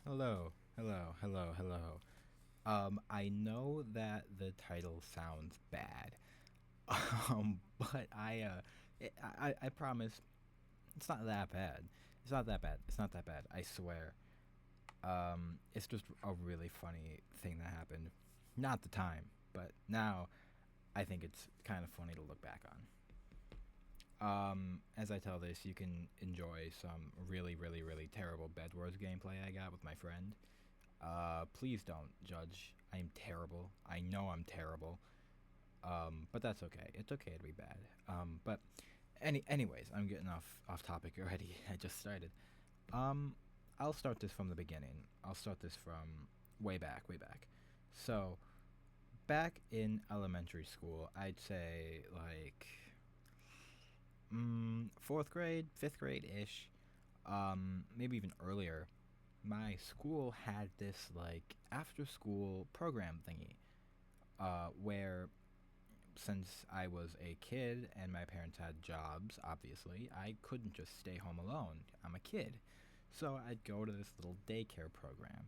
Hello, hello, hello, hello. I know that the title sounds bad, but I promise it's not that bad. It's not that bad. It's not that bad. I swear. It's just a really funny thing that happened. Not at the time, but now I think it's kind of funny to look back on. As I tell this, you can enjoy some really, really, really terrible Bed Wars gameplay I got with my friend. Please don't judge. I am terrible. I know I'm terrible. But that's okay. It's okay to be bad. But anyways, I'm getting off topic already. I just started. Um, I'll start this from the beginning. I'll start this from way back, way back. So back in elementary school, I'd say like fourth grade, fifth grade ish. Maybe even earlier. My school had this like after school program thingy where since I was a kid and my parents had jobs, obviously, I couldn't just stay home alone. I'm a kid. So I'd go to this little daycare program.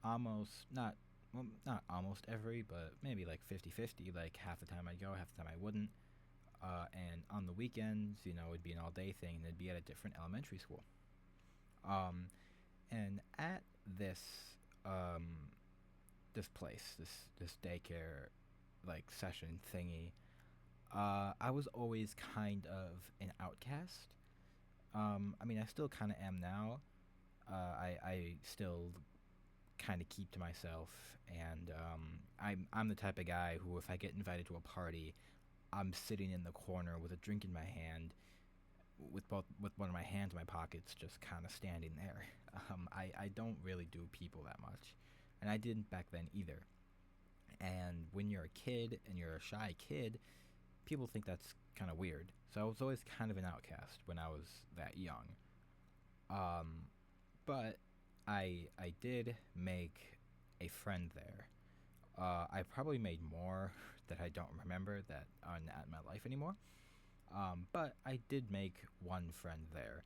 Almost, not, well, not almost every, but maybe like 50-50. Like half the time I'd go, half the time I wouldn't. And on the weekends, it'd be an all day thing and it'd be at a different elementary school. Um, and at um, this place, this daycare like session thingy, I was always kind of an outcast. I mean, I still kind of am now. I still kind of keep to myself, and I'm the type of guy who, if I get invited to a party, I'm sitting in the corner with a drink in my hand, with one of my hands in my pockets, just kind of standing there. I don't really do people that much, and I didn't back then either. And when you're a kid and you're a shy kid, people think that's kind of weird. So I was always kind of an outcast when I was that young. Um, but I did make a friend there. I probably made more that I don't remember that are not in my life anymore. But I did make one friend there,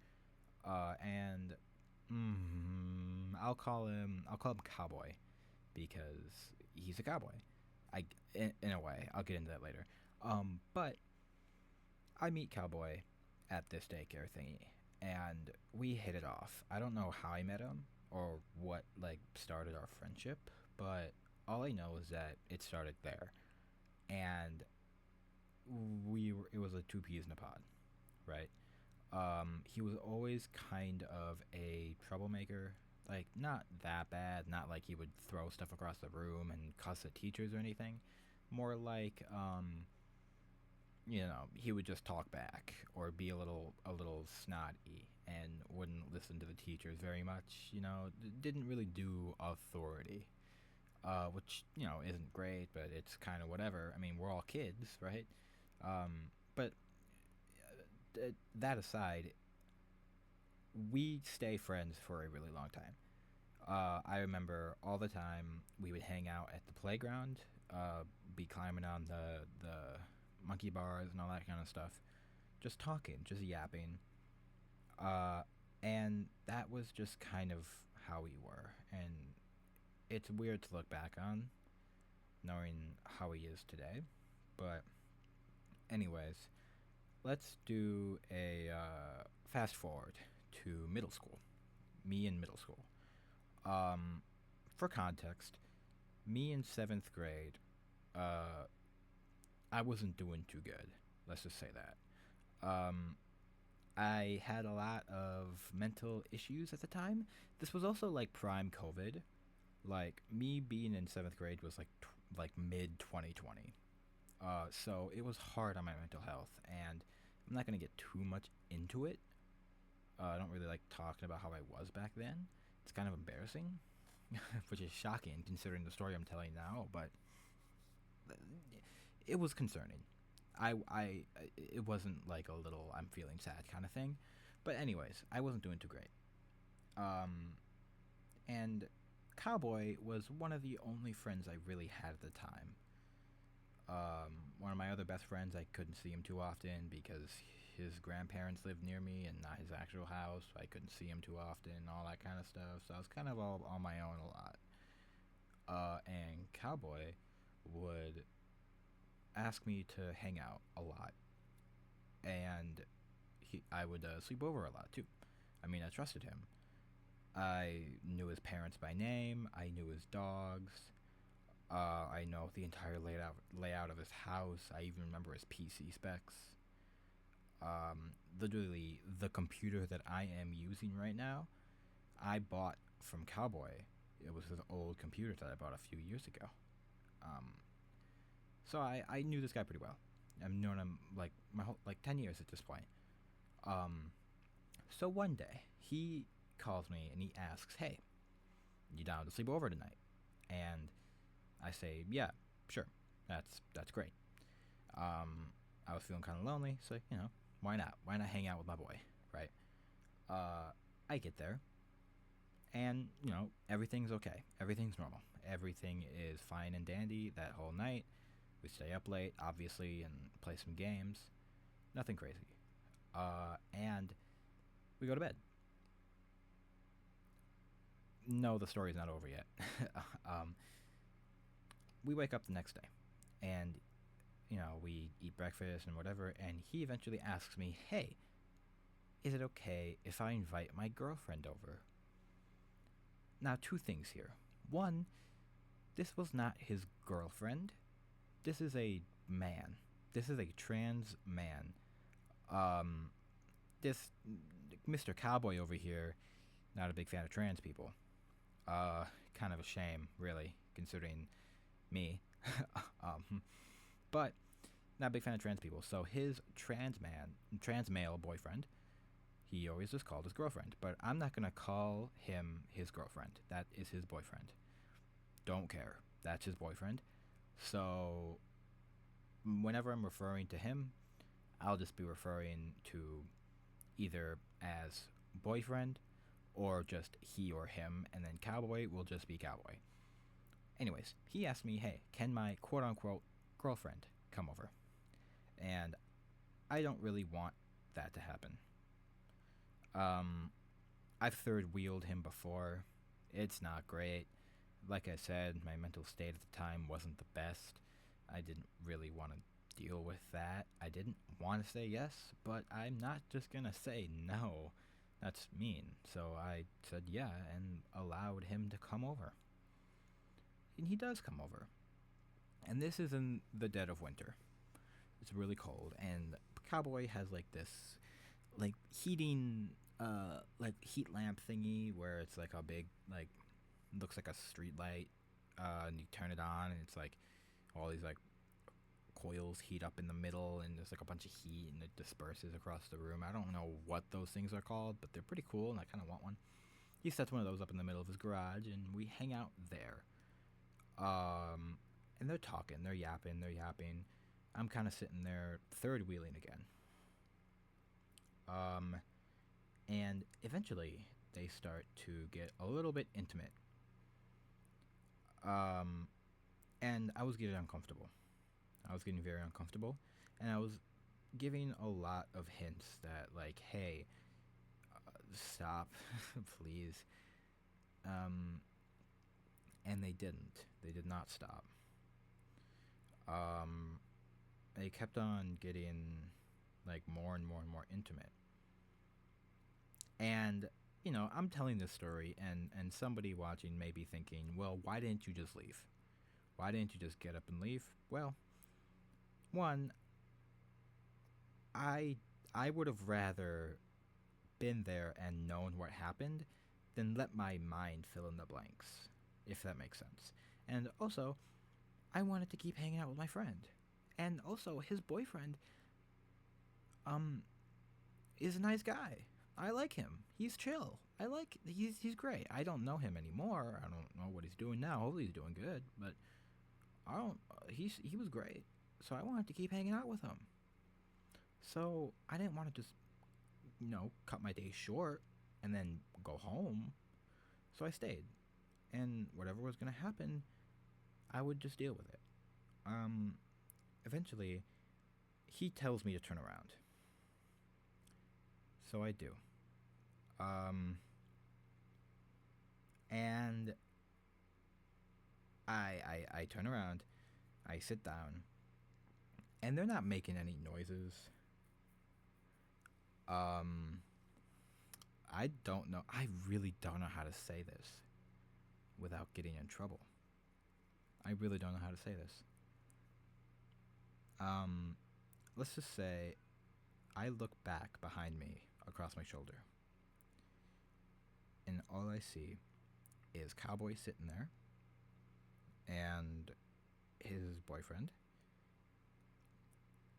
and I'll call him Cowboy because he's a cowboy. In a way, I'll get into that later. But I meet Cowboy at this daycare thingy, and we hit it off. I don't know how I met him or what like started our friendship, but all I know is that it started there, and it was a two peas in a pod, right? He was always kind of a troublemaker. Like, not that bad, not like he would throw stuff across the room and cuss at teachers or anything. More like, he would just talk back or be a little snotty and wouldn't listen to the teachers very much. Didn't really do authority, which isn't great, but it's kind of whatever. I mean, we're all kids, right? But that aside, we stay friends for a really long time. I remember all the time we would hang out at the playground, be climbing on the monkey bars and all that kind of stuff, just talking, just yapping. Uh, and that was just kind of how we were. And it's weird to look back on, knowing how he is today. But, anyways, let's do a fast forward to middle school. Me in middle school. Um, for context, me in seventh grade, uh, I wasn't doing too good. Let's just say that. Um, I had a lot of mental issues at the time. This was also like prime COVID. Like me being in seventh grade was like mid 2020. So it was hard on my mental health, and I'm not gonna get too much into it. I don't really like talking about how I was back then. It's kind of embarrassing, which is shocking considering the story I'm telling now. But it was concerning. It wasn't like a little I'm feeling sad kind of thing. But anyways, I wasn't doing too great. Um, and Cowboy was one of the only friends I really had at the time. One of my other best friends, I couldn't see him too often because his grandparents lived near me and not his actual house. I couldn't see him too often, all that kind of stuff. So I was kind of all on my own a lot. And Cowboy would ask me to hang out a lot, and I would sleep over a lot too. I mean, I trusted him. I knew his parents by name. I knew his dogs. I know the entire layout of his house. I even remember his PC specs. Literally, the computer that I am using right now, I bought from Cowboy. It was his old computer that I bought a few years ago. Um, so I knew this guy pretty well. I've known him like my whole 10 years at this point. Um, so one day he calls me and he asks, "Hey, you down to sleep over tonight?" And I say, "Yeah, sure. That's great." I was feeling kind of lonely, so why not? Why not hang out with my boy, right? I get there, and everything's okay. Everything's normal. Everything is fine and dandy that whole night. We stay up late, obviously, and play some games. Nothing crazy. And we go to bed. No, the story's not over yet. um, we wake up the next day, and we eat breakfast and whatever, and he eventually asks me, "Hey, is it okay if I invite my girlfriend over?" Now, two things here. One, this was not his girlfriend. This is a man. This is a trans man. Um, this Mr. Cowboy over here, not a big fan of trans people. Kind of a shame, really, considering me. um, but not a big fan of trans people. So his trans male boyfriend, he always just called his girlfriend. But I'm not gonna call him his girlfriend. That is his boyfriend. Don't care. That's his boyfriend. So whenever I'm referring to him, I'll just be referring to either as boyfriend or just he or him, and then Cowboy will just be Cowboy. Anyways, he asked me, "Hey, can my quote unquote girlfriend come over?" And I don't really want that to happen. Um, I've third wheeled him before. It's not great. Like I said, my mental state at the time wasn't the best. I didn't really want to deal with that. I didn't want to say yes, but I'm not just gonna say no. That's mean. So I said yeah and allowed him to come over. And he does come over. And this is in the dead of winter. It's really cold, and Cowboy has like this, like heating, like heat lamp thingy where it's like a big, like, looks like a street light, and you turn it on, and it's like all these like coils heat up in the middle, and there's like a bunch of heat, and it disperses across the room. I don't know what those things are called, but they're pretty cool, and I kind of want one. He sets one of those up in the middle of his garage, and we hang out there. And they're talking, they're yapping. I'm kind of sitting there, third wheeling again. Um, and eventually they start to get a little bit intimate. Um, and I was getting uncomfortable. I was getting very uncomfortable, and I was giving a lot of hints that, like, "Hey, stop, please." Um, and they didn't. They did not stop. Um, they kept on getting like more and more and more intimate. And I'm telling this story, and somebody watching may be thinking, "Well, why didn't you just leave? Why didn't you just get up and leave?" Well, one, I I would have rather been there and known what happened than let my mind fill in the blanks, if that makes sense. And also, I wanted to keep hanging out with my friend. And also, his boyfriend um is a nice guy. I like him. He's chill. He's great. I don't know him anymore. I don't know what he's doing now. Hopefully he's doing good, but I don't he was great. So I wanted to keep hanging out with him. So I didn't want to just cut my day short and then go home. So I stayed. And whatever was going to happen, I would just deal with it. Um Eventually he tells me to turn around. So I do. Um, and I turn around, I sit down, and they're not making any noises. Um, I don't know. I really don't know how to say this without getting in trouble. I really don't know how to say this. Um, let's just say I look back behind me across my shoulder, and all I see is Cowboy sitting there and his boyfriend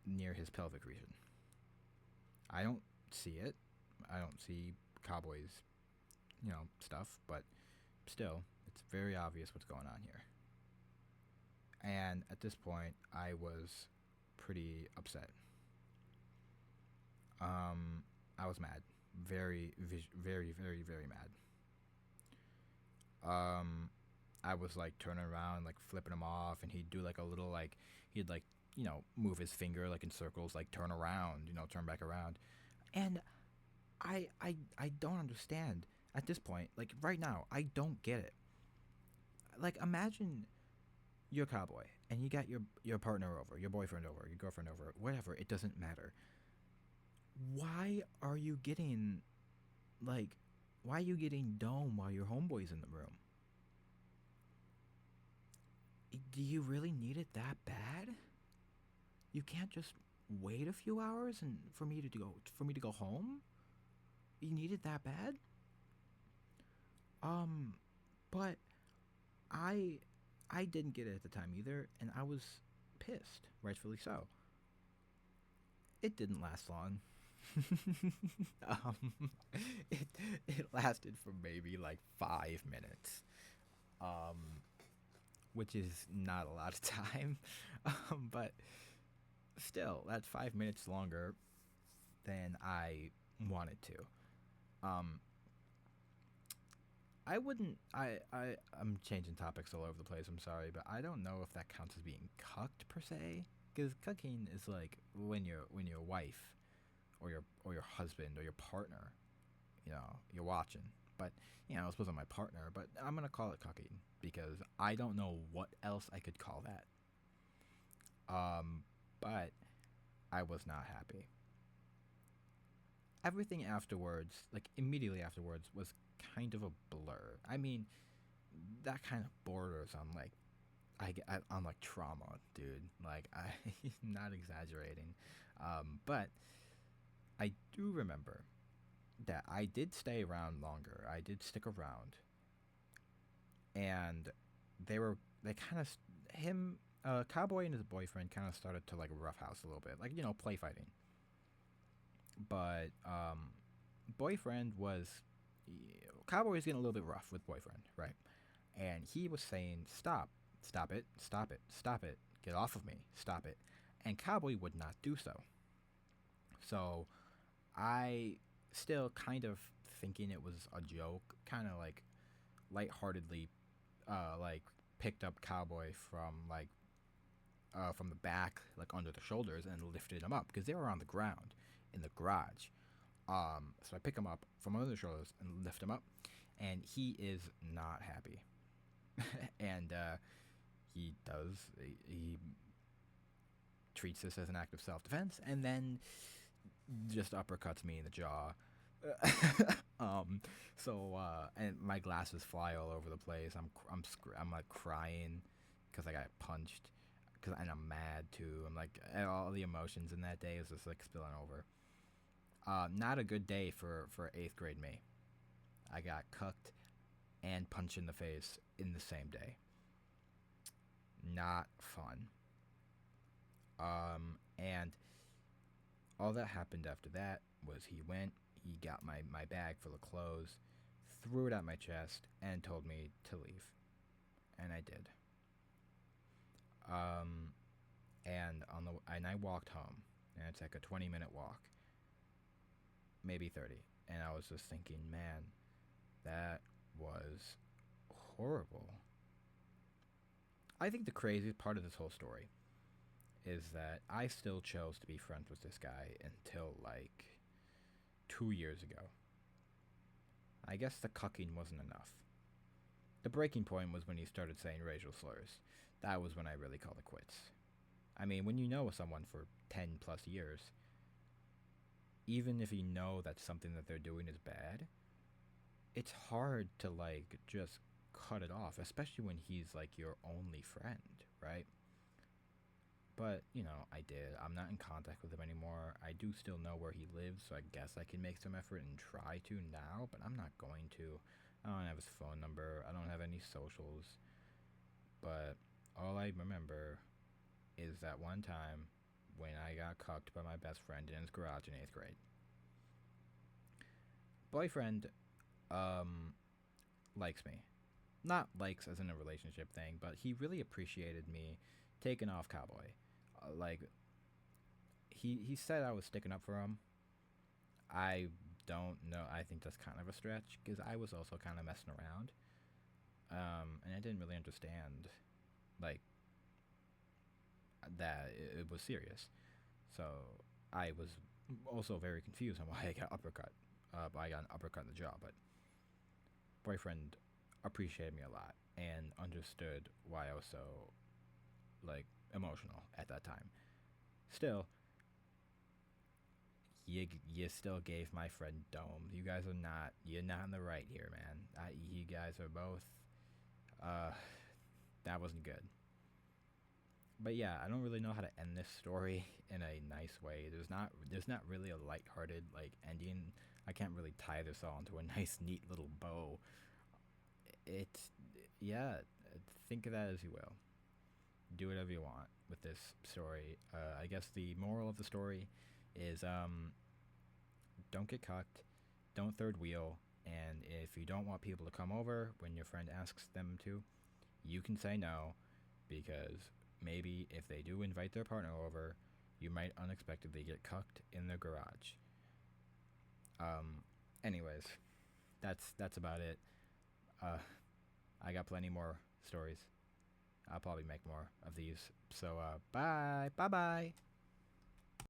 near his pelvic region. I don't see it. I don't see Cowboy's, stuff, but still, it's very obvious what's going on here. And at this point, I was pretty upset. I was mad, very, very, very mad. Um, I was like turning around, like flipping him off, and he'd do like a little like he'd like move his finger like in circles, like turn around, turn back around, and I don't understand at this point. Like right now, I don't get it. Like imagine you're a cowboy and you got your partner over, your boyfriend over, your girlfriend over, whatever. It doesn't matter. Why are you getting like why are you getting dome while your homeboy's in the room? Do you really need it that bad? You can't just wait a few hours and for me to go home? You need it that bad? Um, but I I didn't get it at the time either, and I was pissed, rightfully so. It didn't last long. um, it it lasted for maybe like 5 minutes, um, which is not a lot of time, but still, that's 5 minutes longer than I wanted to. I wouldn't. I'm changing topics all over the place. I'm sorry, but I don't know if that counts as being cucked per se. Because cucking is like when your wife or your husband or your partner, you're watching. But I suppose I'm my partner. But I'm gonna call it cucking because I don't know what else I could call that. But I was not happy. Everything afterwards, like immediately afterwards, was kind of a blur. I mean, that kind of borders on like on like trauma, dude. Like I'm not exaggerating, but I do remember that I did stay around longer. I did stick around, and they kind of him Cowboy and his boyfriend kind of started to like roughhouse a little bit, like play fighting. But boyfriend was Cowboy was getting a little bit rough with boyfriend, right? And he was saying, "Stop, stop it, stop it, stop it, get off of me, stop it." And Cowboy would not do so. So I still kind of thinking it was a joke, kind of like lightheartedly, like picked up Cowboy from the back, like under the shoulders, and lifted him up because they were on the ground in the garage. So I pick him up from under the shoulders and lift him up, and he is not happy. And he does he treats this as an act of self-defense, and then just uppercuts me in the jaw. And my glasses fly all over the place. I'm like crying because I got punched. And I'm mad too. I'm like all the emotions in that day is just like spilling over. Not a good day for eighth grade me. I got cucked and punched in the face in the same day. Not fun. And all that happened after that was he got my bag full of clothes, threw it at my chest, and told me to leave. And I did. Um, and I walked home, and it's like a 20-minute walk, maybe 30. And I was just thinking, man, that was horrible. I think the craziest part of this whole story is that I still chose to be friends with this guy until like 2 years ago. I guess the cucking wasn't enough. The breaking point was when he started saying racial slurs. That was when I really called it quits. I mean, when you know someone for 10 plus years, even if you know that something that they're doing is bad, it's hard to like just cut it off, especially when he's like your only friend, right? But, I did. I'm not in contact with him anymore. I do still know where he lives, so I guess I can make some effort and try to now, but I'm not going to. I don't have his phone number. I don't have any socials. But all I remember is that one time when I got cucked by my best friend in his garage in 8th grade. Boyfriend, likes me. Not likes as in a relationship thing, but he really appreciated me taking off cowboy. Like, he said I was sticking up for him. I don't know. I think that's kind of a stretch because I was also kind of messing around, and I didn't really understand like that it was serious. So I was also very confused on why I got uppercut. I got an uppercut in the jaw, but boyfriend appreciated me a lot and understood why I was so like emotional at that time. Still, you still gave my friend dome. You guys are not you're not in the right here, man. You guys are both uh that wasn't good. But yeah, I don't really know how to end this story in a nice way. There's not really a lighthearted like ending. I can't really tie this all into a nice neat little bow. It's yeah, think of that as you will. Do whatever you want with this story. I guess the moral of the story is don't get cucked, don't third wheel, and if you don't want people to come over when your friend asks them to, you can say no because maybe if they do invite their partner over, you might unexpectedly get cucked in the garage. Um, anyways, that's about it. Uh, I got plenty more stories. I'll probably make more of these. So bye bye.